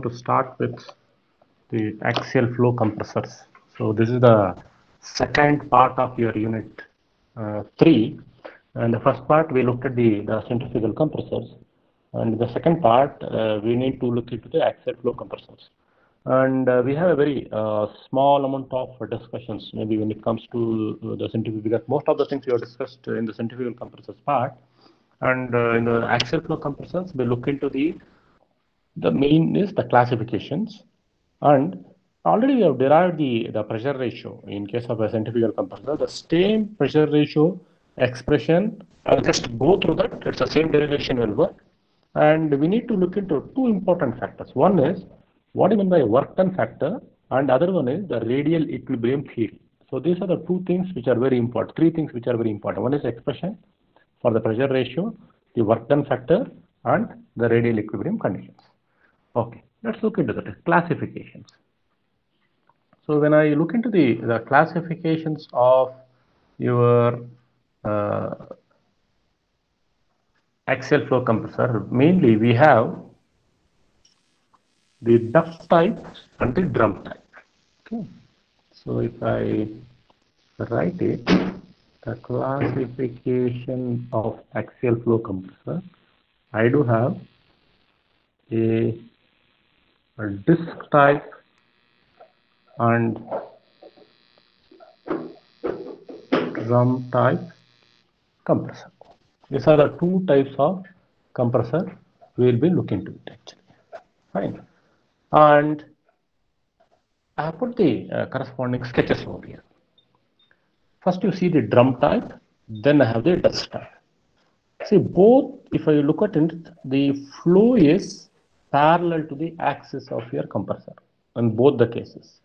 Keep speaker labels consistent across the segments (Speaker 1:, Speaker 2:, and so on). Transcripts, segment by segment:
Speaker 1: to start with the axial flow compressors. So this is the second part of your unit 3, and the first part we looked at the centrifugal compressors, and the second part we need to look into the axial flow compressors. And we have a very small amount of discussions maybe when it comes to the centrifugal, because most of the things we have discussed in the centrifugal compressors part, and in the axial flow compressors we look into the main is the classifications, and already we have derived the pressure ratio in case of a centrifugal compressor. The same pressure ratio expression, I'll just go through that. It's the same derivation will work. And we need to look into two important factors. One is what is meant by work done factor, and other one is the radial equilibrium theory. So these are the two things which are very important, three things which are very important. One is expression for the pressure ratio, the work done factor, and the radial equilibrium conditions. Okay, let's look into the classifications. So when I look into the classifications of your axial flow compressor, mainly we have the duct type and the drum type. Okay, so if I write it, the classification of axial flow compressor, I do have a disc type and drum type compressor. These are the two types of compressor we will be looking to it actually. Fine. And I have put the corresponding sketches over here. First you see the drum type, then I have the disc type. See both, if I look at it, the flow is parallel to the axis of your compressor in both the cases.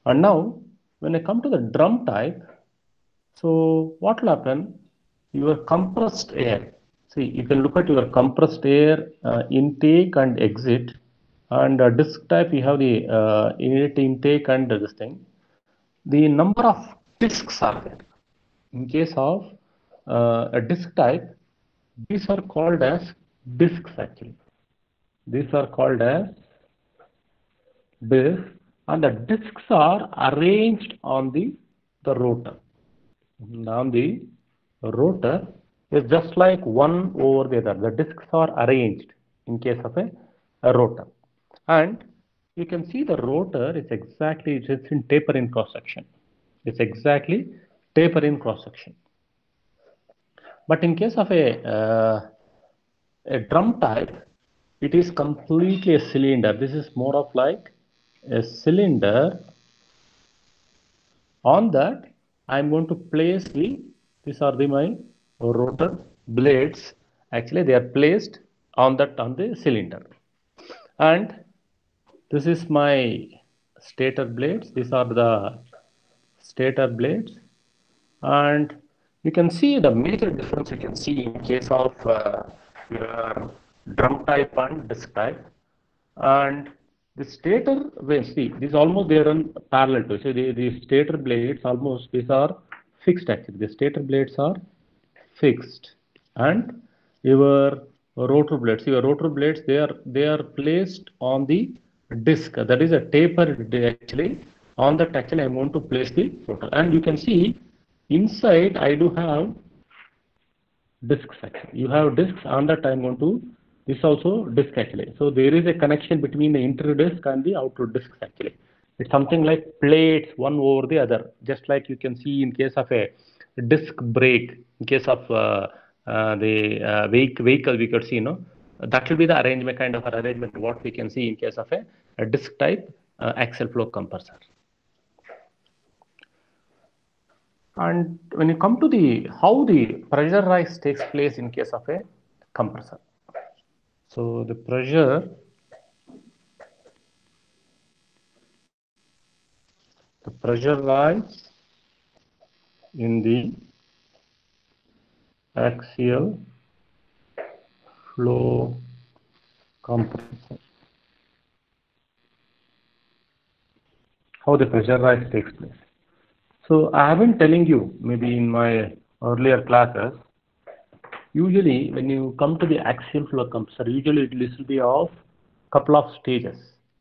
Speaker 1: And now when I come to the drum type, so what will happen? Your compressed air. See, you can look at your compressed air intake and exit, and disk type you have the intake and this thing. The number of disks are there. In case of a disk type, these are called as disks actually. These are called as disks, and the disks are arranged on the rotor. On the rotor is just like one over the other. The disks are arranged in case of a rotor, and you can see the rotor is exactly, it's in taper in cross section. It's exactly taper in cross section. But in case of a drum type, it is completely a cylinder. This is more of like a cylinder. On that, I'm going to place these are my rotor blades. Actually, they are placed on the cylinder. And this is my stator blades. These are the stator blades. And you can see the major difference you can see in case of your drum type and disc type. And the stator, well, see, these almost they run parallel to. So the stator blades almost these are fixed actually. The stator blades are fixed, and your rotor blades they are placed on the disc. That is a taper actually. On that actually I'm going to place the rotor, and you can see inside I do have discs actually. You have discs on that I'm going to this also disc actually. So there is a connection between the inner disc and the outer discs actually. It's something like plates one over the other, just like you can see in case of a disc brake. In case of the vehicle, we could see, that will be the arrangement, kind of an arrangement what we can see in case of a disc type axial flow compressor. And when you come to the how the pressure rise takes place in case of a compressor. So the pressure rise in the axial flow compressor. How the pressure rise takes place. So I have been telling you maybe in my earlier classes. Usually when you come to the axial flow compressor, usually it will be of couple of stages.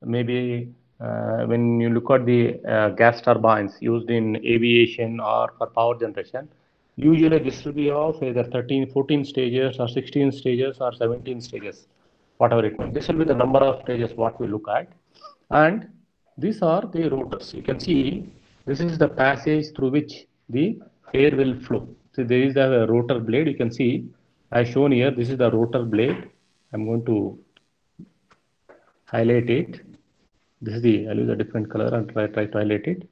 Speaker 1: maybe when you look at the gas turbines used in aviation or for power generation, usually this will be of either 13, 14 stages or 16 stages or 17 stages, whatever it may be. This will be the number of stages what we look at. And these are the rotors. You can see this is the passage through which the air will flow. So there is the rotor blade. You can see as shown here, this is the rotor blade. I'm going to highlight it. This is the, I'll use a different color and try to highlight it.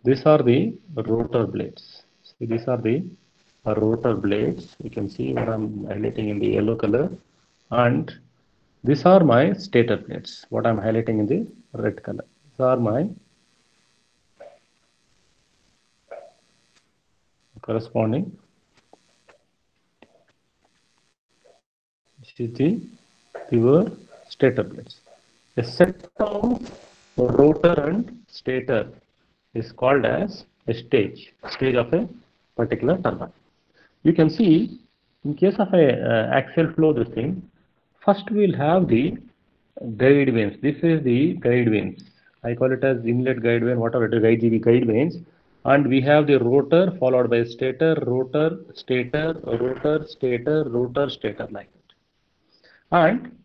Speaker 1: These are the rotor blades. See, these are the rotor blades. You can see what I'm highlighting in the yellow color. And these are my stator blades, what I'm highlighting in the red color. These are my corresponding. This is the your stator blades. A set of rotor and stator is called as a stage of a particular turbine. You can see in case of a axial flow, this thing, first we will have the guide vanes. This is the guide vanes. I call it as inlet guide vane, whatever it is, IGV guide vanes. And we have the rotor followed by stator, rotor, stator, rotor, stator, rotor, stator, like that. And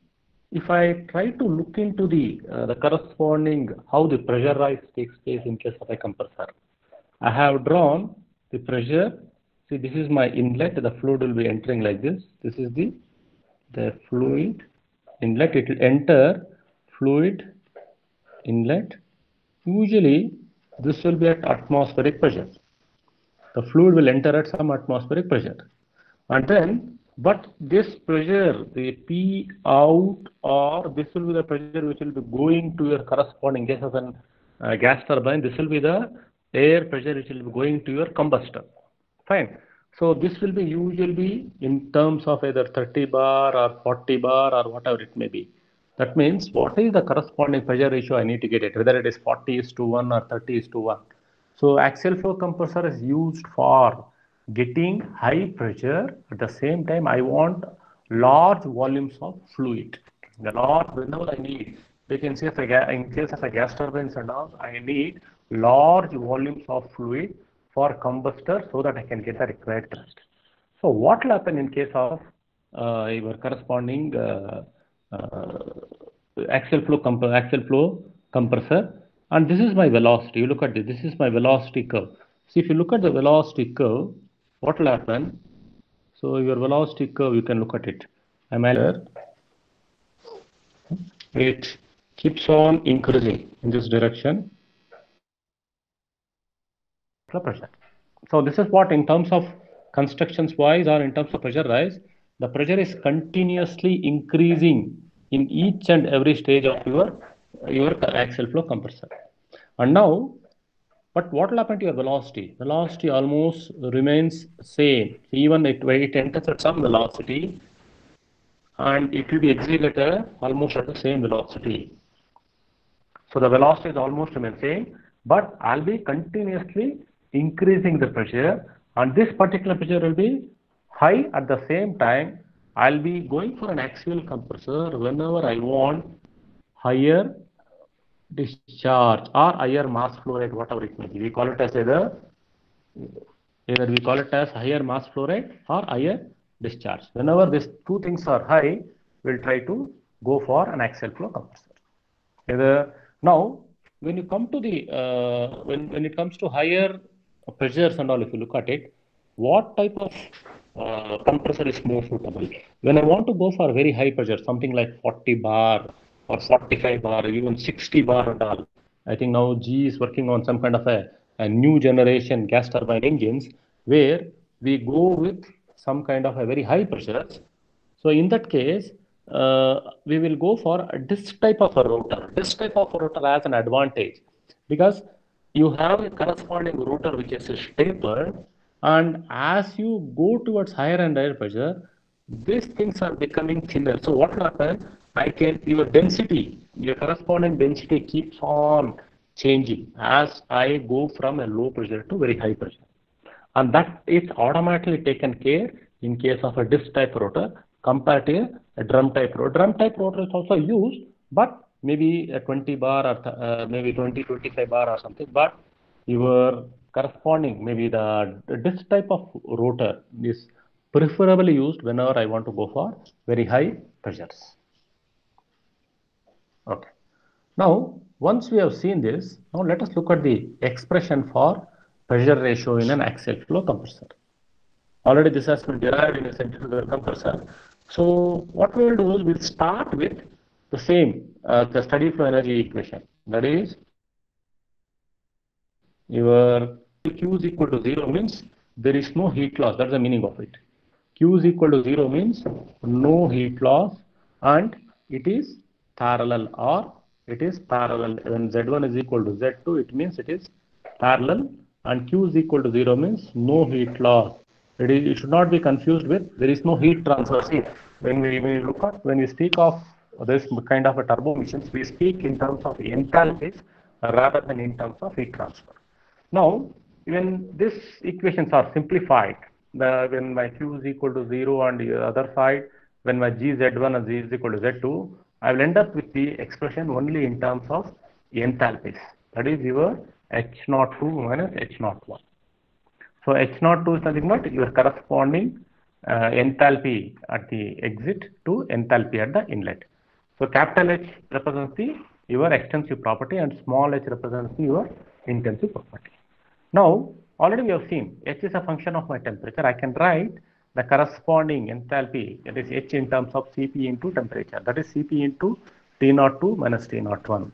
Speaker 1: if I try to look into the corresponding how the pressure rise takes place in case of a compressor, I have drawn the pressure. See, this is my inlet. The fluid will be entering like this. This is the fluid inlet. It will enter fluid inlet. Usually, this will be at atmospheric pressure. The fluid will enter at some atmospheric pressure, and then, but this pressure, the P out, or this will be the pressure which will be going to your corresponding case of an gas turbine. This will be the air pressure which will be going to your combustor. Fine. So this will be usually in terms of either 30 bar or 40 bar or whatever it may be. That means what is the corresponding pressure ratio I need to get it, whether it is 40:1 or 30:1. So axial flow compressor is used for getting high pressure. At the same time, I want large volumes of fluid. The large, whenever I need, we can say in case of a gas turbines and all, I need large volumes of fluid for combustor so that I can get the required thrust. So what will happen in case of your corresponding axial flow compressor? And this is my velocity. You look at this. This is my velocity curve. See, if you look at the velocity curve, what will happen? So your velocity curve, you can look at it. It keeps on increasing in this direction. Pressure. So this is what, in terms of constructions wise or in terms of pressure rise, the pressure is continuously increasing in each and every stage of your axial flow compressor. And now, but what will happen to your velocity? Velocity almost remains same. Even it enters at some velocity and it will be executed almost at the same velocity. So the velocity is almost remain same, but I'll be continuously increasing the pressure, and this particular pressure will be high. At the same time, I'll be going for an axial compressor whenever I want higher discharge or higher mass flow rate, whatever it may be. We call it as either we call it as higher mass flow rate or higher discharge. Whenever these two things are high, we'll try to go for an axial flow compressor. Now, when you come to the when it comes to higher pressures and all, if you look at it, what type of compressor is more suitable? When I want to go for very high pressure, something like 40 bar or 45 bar, or even 60 bar and all, I think now GE is working on some kind of a new generation gas turbine engines where we go with some kind of a very high pressures. So in that case, we will go for this type of a rotor. This type of rotor has an advantage because you have a corresponding rotor which is tapered, and as you go towards higher and higher pressure, these things are becoming thinner. So what will happen? Your corresponding density keeps on changing as I go from a low pressure to very high pressure. And that is automatically taken care in case of a disc type rotor compared to a drum type rotor. Drum type rotor is also used, but maybe a 20 bar or maybe 20-25 bar or something, but your corresponding maybe this type of rotor is preferably used whenever I want to go for very high pressures. Okay. Now, once we have seen this, now let us look at the expression for pressure ratio in an axial flow compressor. Already this has been derived in a centrifugal compressor. So what we will do is we'll start with the same, the steady flow energy equation. That is, your Q is equal to 0 means there is no heat loss. That's the meaning of it. Q is equal to 0 means no heat loss, and it is parallel, or it is parallel. When Z1 is equal to Z2, it means it is parallel, and Q is equal to 0 means no heat loss. It should not be confused with there is no heat transfer. See, when we speak of this kind of a turbo machines, we speak in terms of enthalpies rather than in terms of heat transfer. Now, when these equations are simplified, when my Q is equal to 0 on the other side, when my GZ1 and Z is equal to Z2, I will end up with the expression only in terms of enthalpies. That is your H02 minus H01. So H02 is nothing but your corresponding enthalpy at the exit to enthalpy at the inlet. So capital H represents your extensive property and small h represents your intensive property. Now, already we have seen H is a function of my temperature. I can write the corresponding enthalpy, that is H in terms of Cp into temperature, that is Cp into T02 minus T01.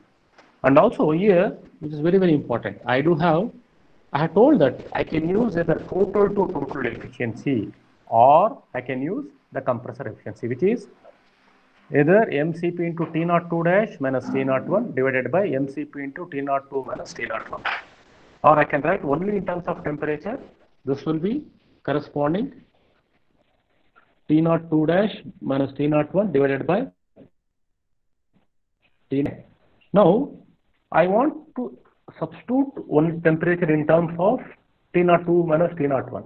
Speaker 1: And also here, which is very, very important, I have told that I can use either total to total efficiency, or I can use the compressor efficiency, which is either mCp into T02 dash minus T01 divided by mCp into T02 minus T01. Or I can write only in terms of temperature. This will be corresponding T02 dash minus T01 divided by T. Now, I want to substitute one temperature in terms of T02 minus T01.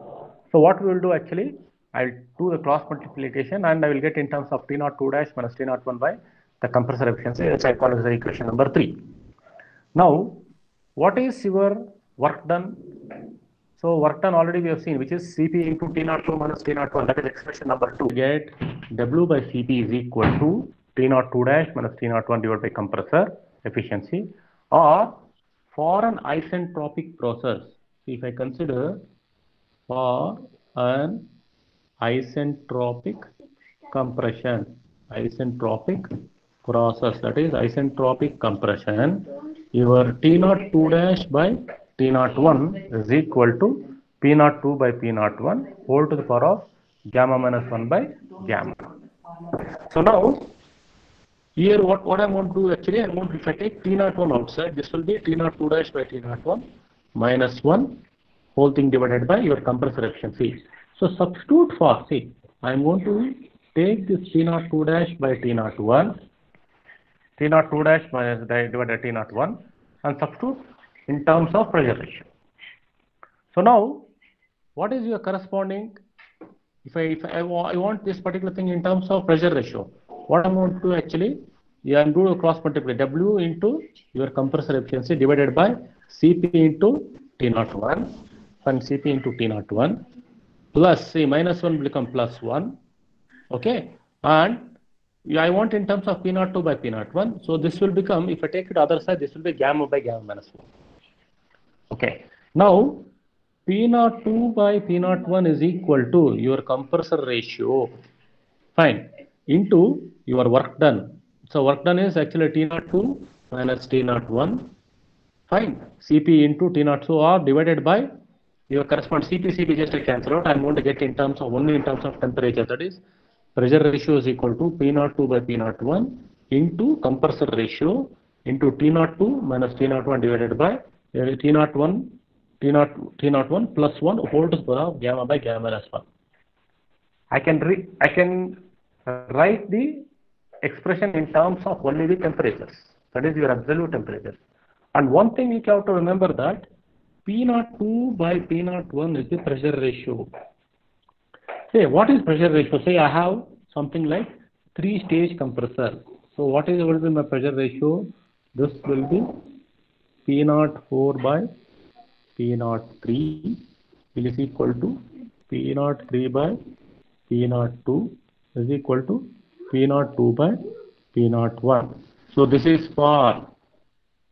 Speaker 1: So what we will do actually, I'll do the cross multiplication and I will get in terms of T02 dash minus T01 by the compressor efficiency, which I call as the equation number 3. Now, what is your work done? So work done already we have seen, which is Cp into T02 minus T01, that is expression number 2. Get W by Cp is equal to T02 dash minus T01 divided by compressor efficiency, or for an isentropic process. See, if I consider for an isentropic compression, isentropic process, that is isentropic compression, your T02 dash by T01 is equal to P02 by P01 whole to the power of gamma minus 1 by gamma. So now, here what I want to do actually, if I take T01 outside, this will be T02 dash by T01 minus 1 whole thing divided by your compressor efficiency. So substitute for, see, I am going to take this T02 dash by T01, T02 dash divided by T01, and substitute in terms of pressure ratio. So now, what is your corresponding, if I want this particular thing in terms of pressure ratio, what I'm going to do actually, I am going to cross multiply W into your compressor efficiency divided by Cp into T01 and Cp into T01 plus, say, minus 1 will become plus 1, okay, and I want in terms of P02 by P01, so this will become, if I take it other side, this will be gamma by gamma minus 1. Okay, now P02 by P01 is equal to your compressor ratio, fine, into your work done. So work done is actually T02 minus T01, fine, Cp into T02 or divided by your corresponding Cp just to cancel out. I'm going to get in terms of only in terms of temperature, that is pressure ratio is equal to P02 by P01 into compressor ratio into T02 minus T01 divided by T01 plus 1 whole to the power of gamma by gamma minus 1. I can write the expression in terms of only the temperatures, that is your absolute temperature. And one thing you have to remember that P02 by P01 is the pressure ratio. Say, what is pressure ratio? Say I have something like 3-stage compressor. So what is going to be my pressure ratio? This will be P04 by P03 is equal to P03 by P02 is equal to P02 by P01. So this is for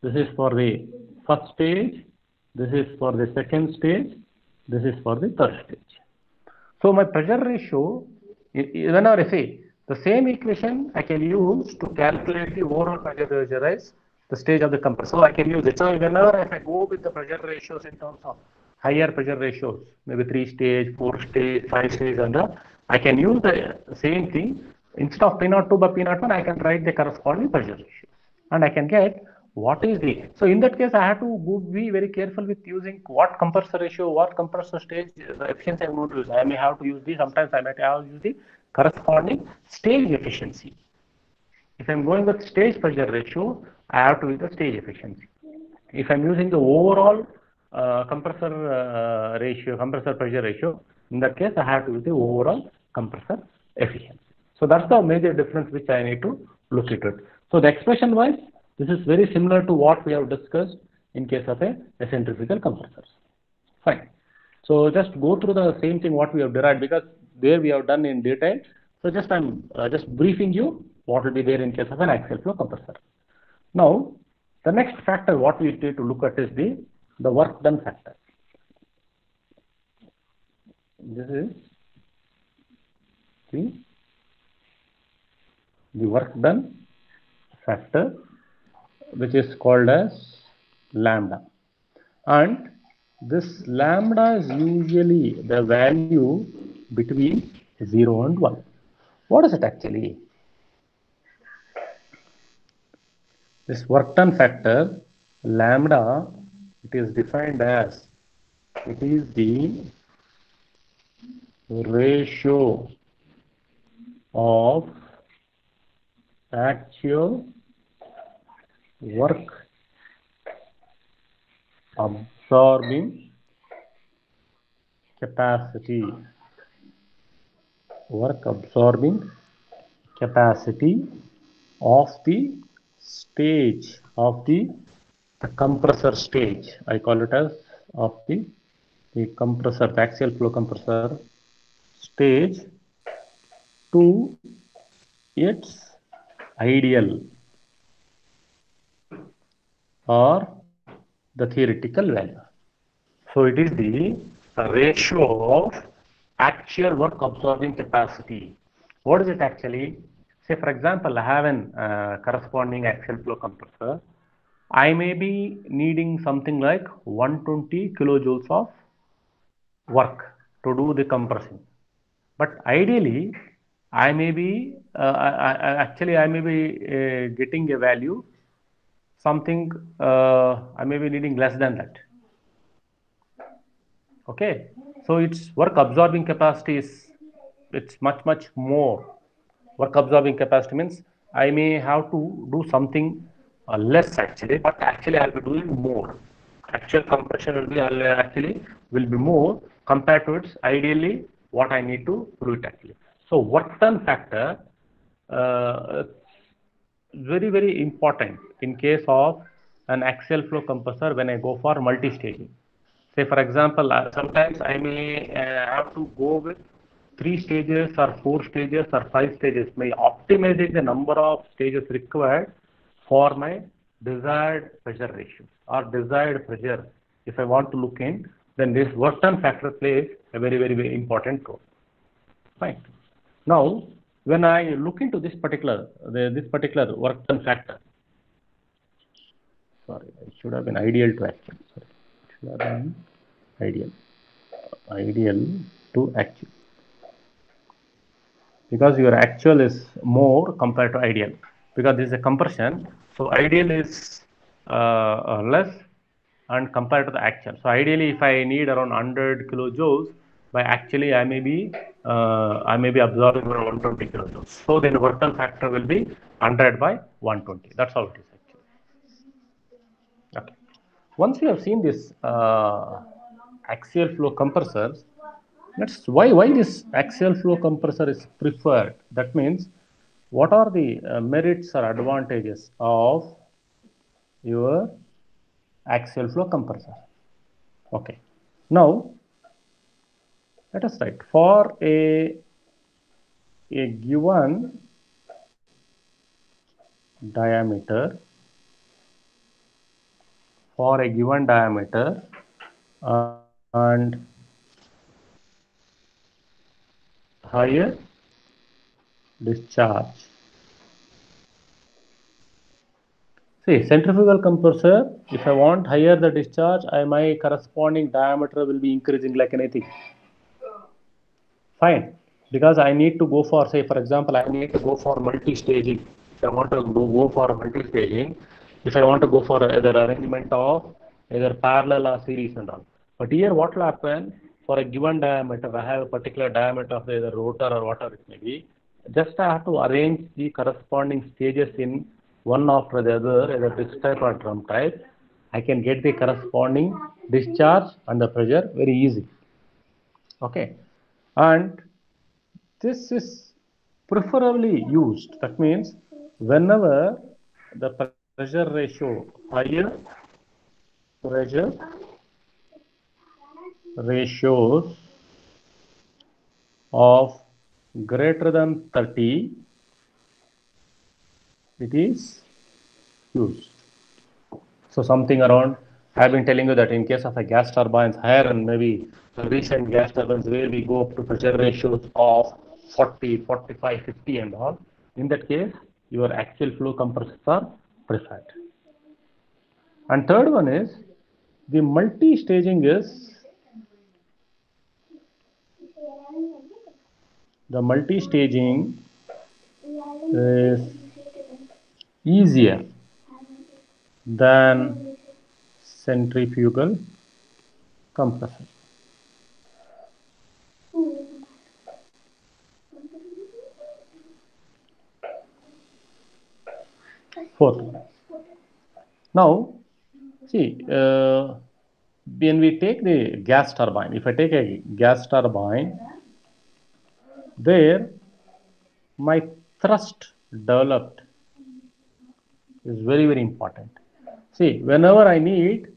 Speaker 1: the first stage, this is for the second stage, this is for the third stage. So my pressure ratio, whenever I say the same equation I can use to calculate the overall pressure as the stage of the compressor. So I can use it. So whenever if I go with the pressure ratios in terms of higher pressure ratios, maybe 3 stage, 4 stage, 5 stage, and I can use the same thing. Instead of P02 by P01, I can write the corresponding pressure ratio, and I can get what is the. So in that case, I have to be very careful with using what compressor ratio, what compressor stage the efficiency I'm going to use. I may have to use the, sometimes I might have to use the corresponding stage efficiency. If I'm going with stage pressure ratio, I have to use the stage efficiency. If I'm using the overall compressor compressor pressure ratio, in that case, I have to use the overall compressor efficiency. So that's the major difference which I need to look at it. So the expression wise, this is very similar to what we have discussed in case of a centrifugal compressors. Fine. So just go through the same thing what we have derived, because there we have done in detail. So just I'm just briefing you what will be there in case of an axial flow compressor. Now the next factor what we need to look at is the work done factor. This is the work done factor, which is called as lambda, and this lambda is usually the value between 0 and 1. What is it actually? This work done factor lambda, it is defined as, it is the ratio of actual work absorbing capacity, of the stage of the compressor stage. I call it as of the compressor, the axial flow compressor stage to its ideal or the theoretical value. So it is the ratio of actual work absorbing capacity. What is it actually? Say for example, I have an corresponding axial flow compressor. I may be needing something like 120 kilojoules of work to do the compressing. But ideally, I may be I may be getting a value something I may be needing less than that. Okay, so its work absorbing capacity is, it's much more. Work absorbing capacity means I may have to do something less actually, but actually I'll be doing more. Actual compression will be will be more compared to its ideally what I need to do it actually. So work done factor very important in case of an axial flow compressor when I go for multi-staging. Say for example, sometimes I may have to go with 3 stages or 4 stages or 5 stages, by optimizing the number of stages required for my desired pressure ratio or desired pressure. If I want to look in, then this work done factor plays a very important role. Fine. Now, when I look into this particular work done factor, sorry, it should have been ideal to actual. Sorry, it should have been ideal to actual, because your actual is more compared to ideal, because this is a compression. So ideal is less and compared to the actual. So ideally, if I need around 100 kilojoules, by actually I may be absorbing around 120 kilojoules. So then the work done factor will be 100 by 120. That's how it is actually. Okay. Once we have seen this axial flow compressors, why this axial flow compressor is preferred. That means what are the merits or advantages of your axial flow compressor? Okay, now let us write for a given diameter, for a given diameter and higher discharge. See, centrifugal compressor, if I want higher the discharge, my corresponding diameter will be increasing like anything. Fine, because I need to go for, say, for example, I need to go for multi-staging. If I want to go for multi-staging, if I want to go for either arrangement of either parallel or series and all. But here what will happen, for a given diameter, I have a particular diameter of either rotor or whatever it may be, just I have to arrange the corresponding stages in one after the other, either disc type or drum type. I can get the corresponding discharge and the pressure very easy. Okay, and this is preferably used. That means whenever the pressure ratio higher, pressure ratios of greater than 30, it is used. So something around, I have been telling you that in case of a gas turbines higher and maybe recent gas turbines where we go up to pressure ratios of 40, 45, 50 and all, in that case your axial flow compressors are preferred. And third one is the multi-staging is easier than centrifugal compressor. Fourth one. Now, see, when we take the gas turbine, if I take a gas turbine, there my thrust developed is very, very important. See, whenever I need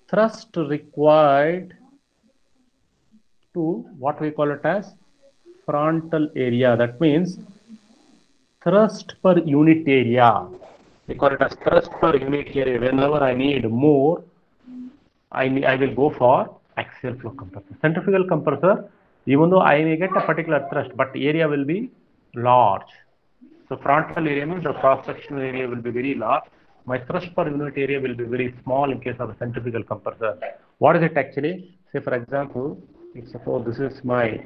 Speaker 1: thrust required to what we call it as frontal area, that means thrust per unit area. We call it as thrust per unit area. Whenever I need more, I will go for axial flow compressor. Centrifugal compressor, even though I may get a particular thrust, but area will be large. So frontal area means the cross-sectional area will be very large. My thrust per unit area will be very small in case of a centrifugal compressor. What is it actually? Say for example, if suppose this is my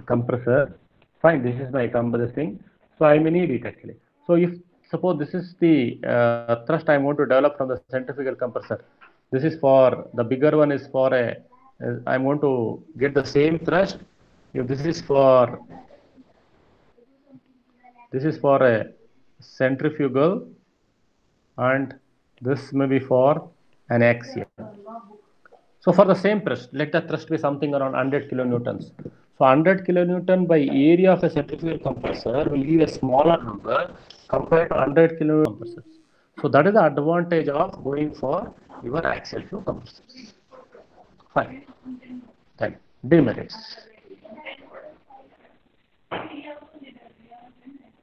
Speaker 1: compressor, fine, this is my compressor thing. So I may need it actually. So if suppose this is the thrust I want to develop from the centrifugal compressor, this is for the bigger one is for a I want to get the same thrust. If this is for a centrifugal and this may be for an axial. So for the same thrust, let the thrust be something around 100 kilonewtons. So 100 kilonewton by area of a centrifugal compressor will give a smaller number compared to 100 kilonewton compressors. So that is the advantage of going for your axial flow compressors. Fine. Then demerits.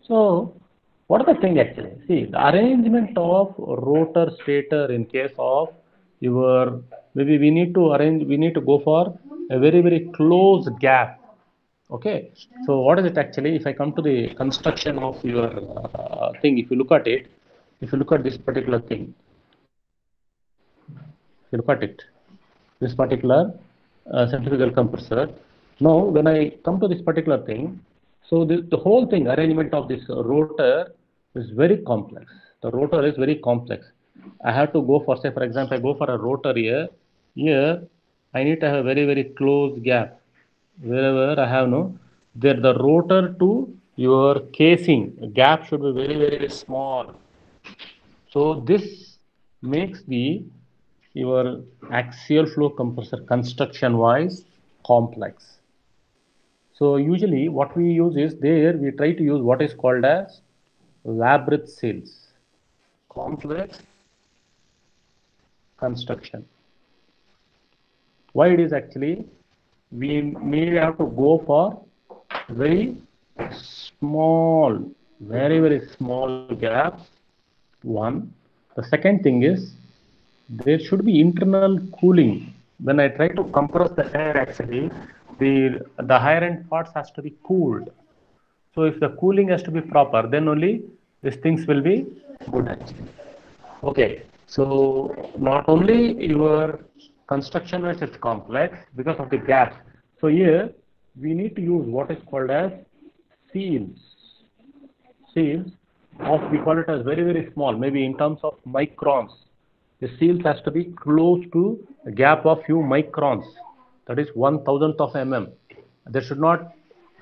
Speaker 1: So what is the thing actually? See, the arrangement of rotor stator in case of your, maybe we need to go for a very, very close gap. Okay. So what is it actually? If I come to the construction of your thing, if you look at it, if you look at this particular thing, if you look at it, this particular centrifugal compressor. Now, when I come to this particular thing, so the whole thing, arrangement of this rotor is very complex. The rotor is very complex. I have to go for, say, for example, I go for a rotor here. Here, I need to have a very, very close gap. Wherever I have no, there the rotor to your casing gap should be very, very small. So this makes the your axial flow compressor construction wise complex. So usually what we use is there we try to use what is called as labyrinth seals, complex construction. Why it is actually, we may have to go for very small, very small gaps. One. The second thing is, there should be internal cooling. When I try to compress the air, actually, the higher end parts has to be cooled. So if the cooling has to be proper, then only these things will be good actually. Okay, so not only your construction wise is complex because of the gaps. So here we need to use what is called as seals. Seals of, we call it as very small, maybe in terms of microns. The seals has to be close to a gap of few microns, that is 1,000th of mm. There should not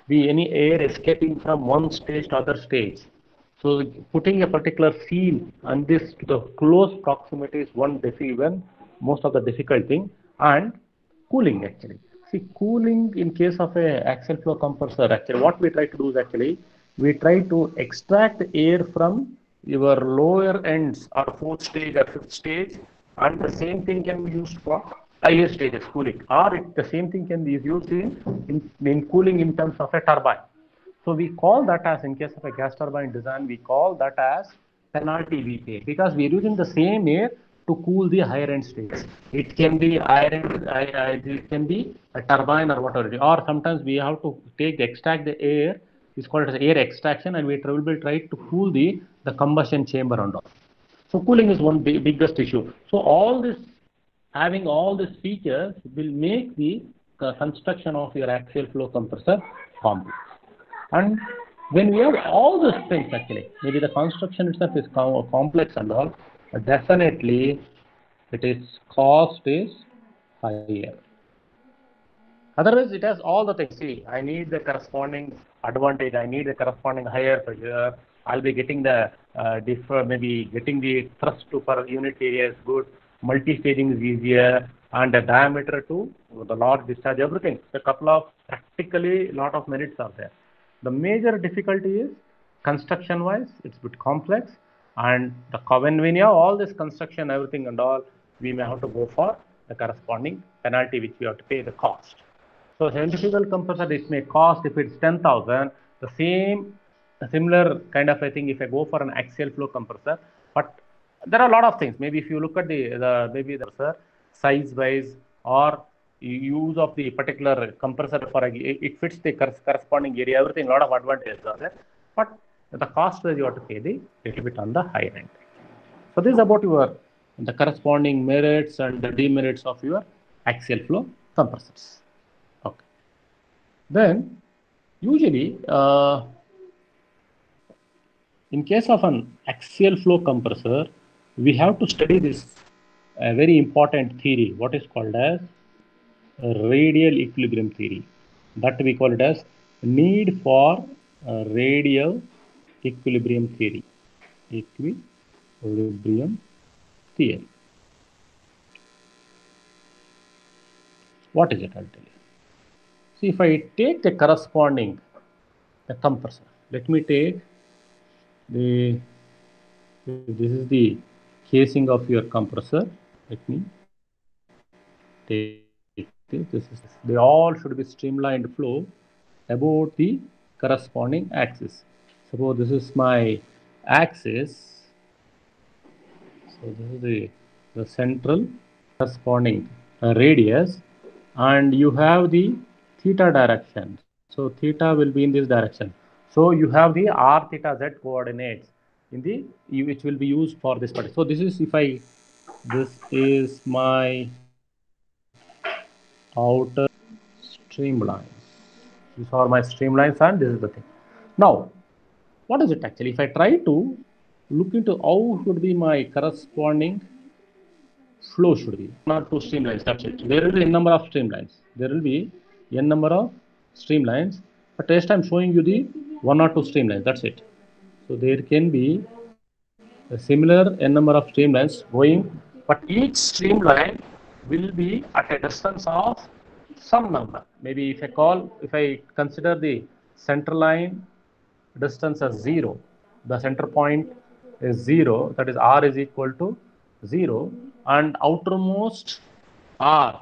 Speaker 1: be any air escaping from one stage to other stage. So putting a particular seal on this to the close proximity is one most of the difficult thing. And cooling actually. See, cooling in case of a axial flow compressor, actually what we try to do is actually we try to extract air from your lower ends or fourth stage or fifth stage, and the same thing can be used for higher stages cooling, or the same thing can be used in cooling in terms of a turbine. So we call that as, in case of a gas turbine design, we call that as penalty we pay, because we are using the same air to cool the higher end states. It can be iron, it can be a turbine or whatever, or sometimes we have to extract the air. It's called as air extraction, and we will try to cool the combustion chamber and all. So cooling is one biggest issue. So all this, having all these features will make the construction of your axial flow compressor complex. And when we have all these things, actually, maybe the construction itself is complex and all, but definitely cost is higher. Otherwise, it has all the things. See, I need the corresponding advantage. I need the corresponding higher pressure. I'll be getting the maybe getting the thrust to per unit area is good. Multi-staging is easier, and the diameter to the large discharge, everything. A couple of practically lot of merits are there. The major difficulty is construction-wise, it's a bit complex, and when we have all this construction, everything and all, we may have to go for the corresponding penalty, which we have to pay the cost. So centrifugal compressor, it may cost, if it's 10,000, the similar kind of a thing if I go for an axial flow compressor. But there are a lot of things. Maybe if you look at maybe the size wise or use of the particular compressor for it fits the corresponding area, everything, a lot of advantages are there. But the cost wise you have to pay the little bit on the higher end. So this is about the corresponding merits and the demerits of your axial flow compressors. Okay. Then usually in case of an axial flow compressor, we have to study this very important theory, what is called as radial equilibrium theory. That we call it as need for radial equilibrium theory. Equilibrium theory. What is it? I'll tell you. See, if I take the corresponding compressor, let me take this is the casing of your compressor. Let me take this. They all should be streamlined flow about the corresponding axis. Suppose this is my axis. So this is the central corresponding radius, and you have the theta direction. So theta will be in this direction. So you have the r theta z coordinates in the which will be used for this part. So this is this is my outer streamlines. These are my streamlines, and this is the thing. Now, what is it actually? If I try to look into how should be my corresponding flow should be, not two streamlines, that's it. There will be n number of streamlines. There will be n number of streamlines, but just I'm showing you the one or two streamlines, that's it. So there can be a similar n number of streamlines going, but each streamline will be at a distance of some number. Maybe if I consider the center line distance as 0, the center point is 0, that is r is equal to 0, and outermost r,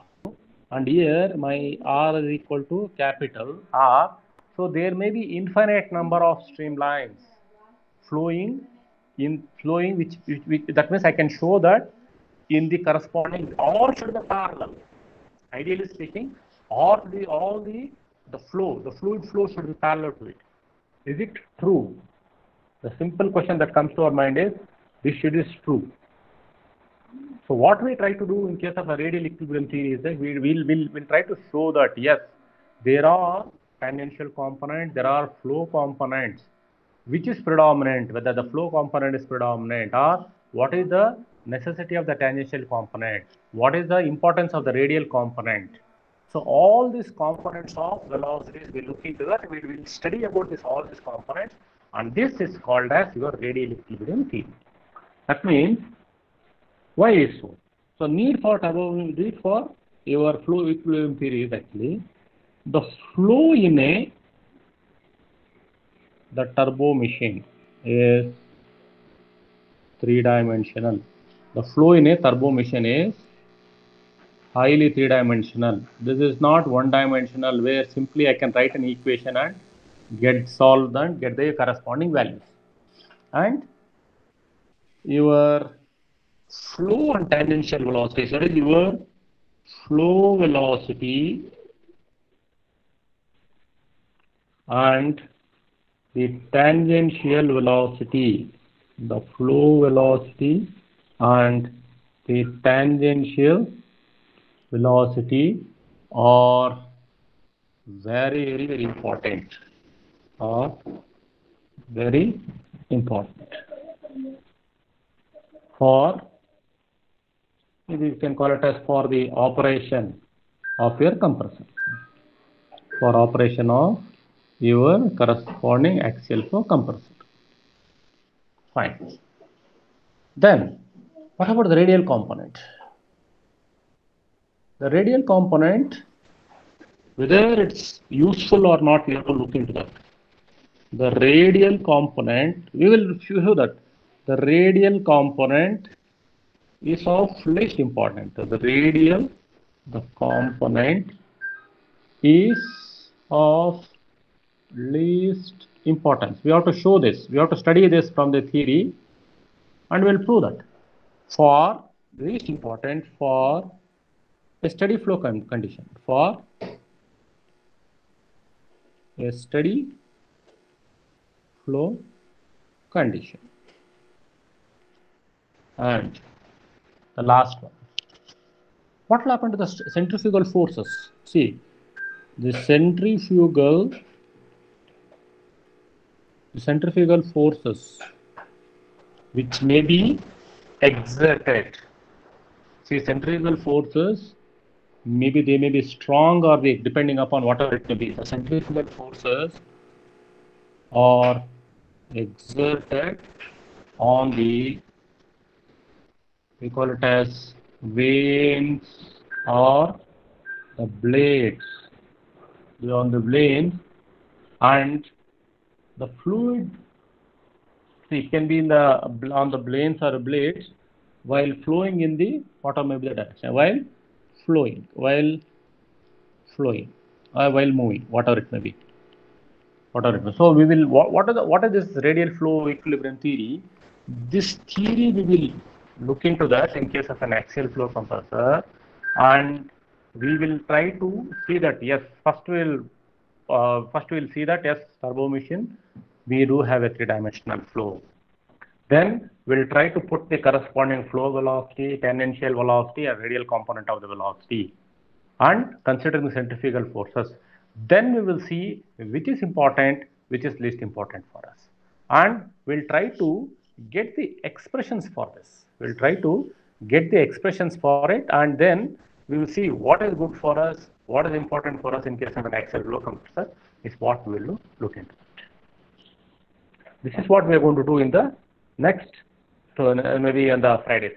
Speaker 1: and here my r is equal to capital R. So there may be infinite number of streamlines flowing which that means I can show that in the corresponding, or should be parallel. Ideally speaking, or the fluid flow should be parallel to it. Is it true? The simple question that comes to our mind is, this is true. So what we try to do in case of a radial equilibrium theory is that we'll try to show that yes, there are tangential components, there are flow components. Which is predominant, whether the flow component is predominant, or what is the necessity of the tangential component, what is the importance of the radial component. So all these components of velocities, we look into that, we will study about all these components, and this is called as your radial equilibrium theory. That means, why is so? So need for your flow equilibrium theory is actually the flow in the turbo machine is three-dimensional. The flow in a turbo machine is highly three-dimensional. This is not one-dimensional where simply I can write an equation and get solved and get the corresponding values. And your flow and tangential velocity, that is your flow velocity and the tangential velocity, the flow velocity and the tangential velocity are very important, are very important for, you can call it as for the operation of your compressor, for operation of your corresponding axial flow compressor. Fine. Then, what about the radial component? The radial component, whether it's useful or not, we have to look into that. The radial component, we will show that the radial component is of least importance. The component is of least importance. We have to show this. We have to study this from the theory, and we'll prove that. For least important for a steady flow condition. For a steady flow condition. And the last one. What will happen to the centrifugal forces? See, the centrifugal forces which may be exerted. See, centrifugal forces, maybe they may be strong or weak depending upon whatever it may be. The centrifugal forces are exerted on the, we call it as vanes or the blades, on the blades, and the fluid, see, it can be in on the blades or blades while flowing in the whatever may be the direction, while flowing, while moving, whatever it may be. So we will, what is this radial flow equilibrium theory? This theory we will look into that in case of an axial flow compressor, and we will try to see that yes, first we'll see that yes, turbo machine, we do have a three-dimensional flow. Then we'll try to put the corresponding flow velocity, tangential velocity, and radial component of the velocity, and considering the centrifugal forces. Then we will see which is important, which is least important for us, and we'll try to get the expressions for this. We'll try to get the expressions for it, and then we will see what is good for us, what is important for us in case of an axial flow compressor is what we will look into. This is what we are going to do in the next, maybe on the Fridays.